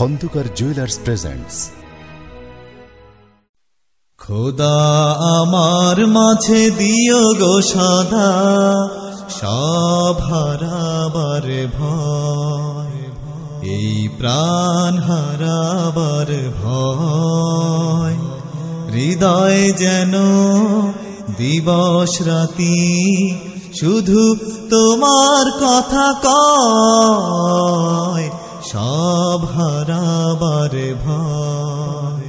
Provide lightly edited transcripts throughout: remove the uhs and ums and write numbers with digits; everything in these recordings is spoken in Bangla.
Khandakar jewellers presents. খোদা আমার মাঝে দিও গো সদা সব হারাবার ভয়, এই প্রাণ হারাবার ভয়। হৃদয় যেন দিবস রাতি শুধু তোমার কথা কয়, সব হারাবার ভয়।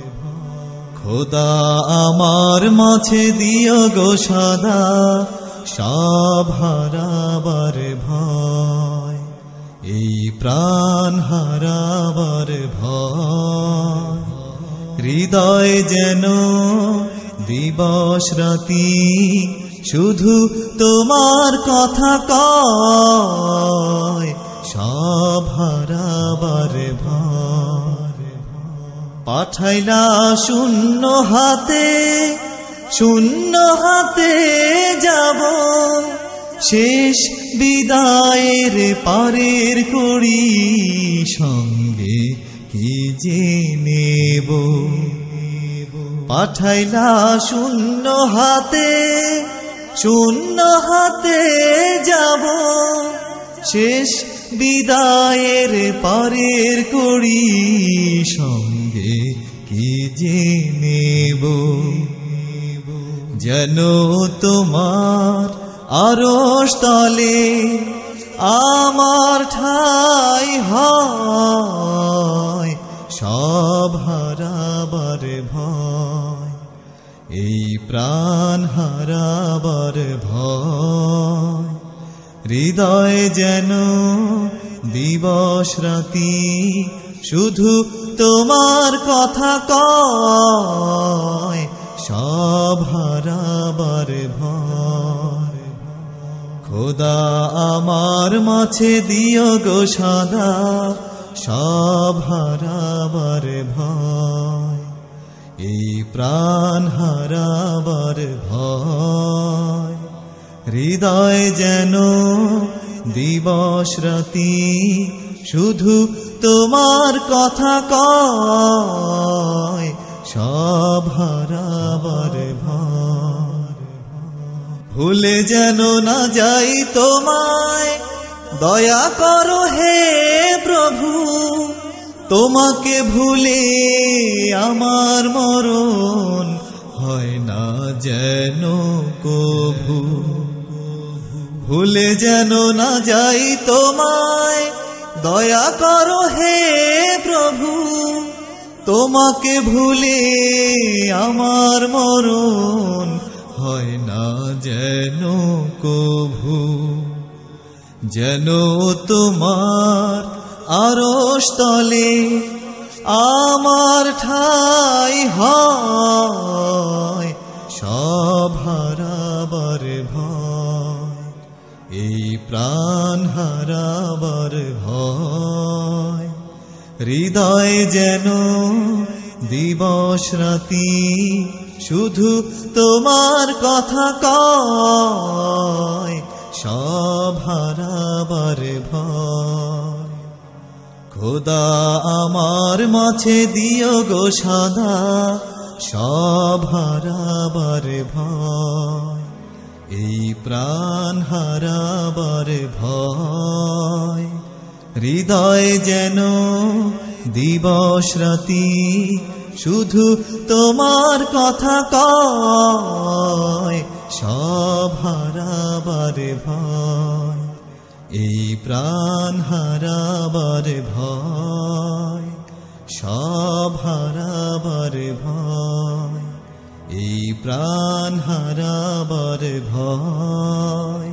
খোদা আমার মাঝে দিও গো সদা সব হারাবার ভয়, এই প্রাণ হারাবার ভয়। হৃদয় যেন দিবস রাতি শুধু তোমার কথা কয়, সব হারাবার ভয়। পাঠাইলা শূন্য হাতে যাব, শেষ বিদায়ের পারের করি সঙ্গে কি যে নেব। পাঠাইলা শূন্য হাতে যাব, শেষ বিদায়ের পারের করি সঙ্গে কি যে নেব। যেন তোমার আরশ তলে আমার ঠাই হয়, সব হারাবার ভয়, এই প্রাণ হারাবার ভয়। হৃদয় যেন দিবস রাতি শুধু তোমার কথা কয়, সব হারাবার ভয়। খোদা আমার মাঝে দিও গো সদা সব হারাবার ভয়, এই প্রাণ হারাবার ভয়। হৃদয় যেন দিবস রাতি শুধু তোমার কথা কয়, সব হারাবার ভয়। ভুলে যেন না যাই তোমায়, দয়া করো হে প্রভু। তোমাকে ভুলে আমার মরণ হয় না যেন কভু। ভুলে যেন না যাই তোমায়, দয়া করো হে প্রভু। তোমাকে ভুলে আমার মরণ হয় না যেন কভু। যেন তোমার আরশ তলে আমার ঠাই হয়, সব হারাবার ভয়, এই প্রাণ হারাবার ভয়। হৃদয় যেন দিবস রাতি শুধু তোমার কথা কয়, সব হারাবার ভয়। খোদা আমার মাঝে দিও গো সদা সব হারাবার ভয়, এই প্রাণ হারাবার ভয়। হৃদয় যেন দিবস রাতি শুধু তোমার কথা কয়, সব হারাবার ভয়, এই প্রাণ হারাবার ভয়। সব হারাবার ভয়, এই প্রাণ হারাবার ভয়,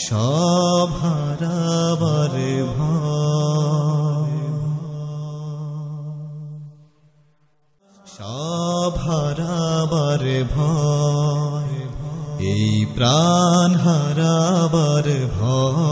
সব হারাবার ভয়, সব হারাবার ভয়, এই প্রাণ হারাবার ভয়।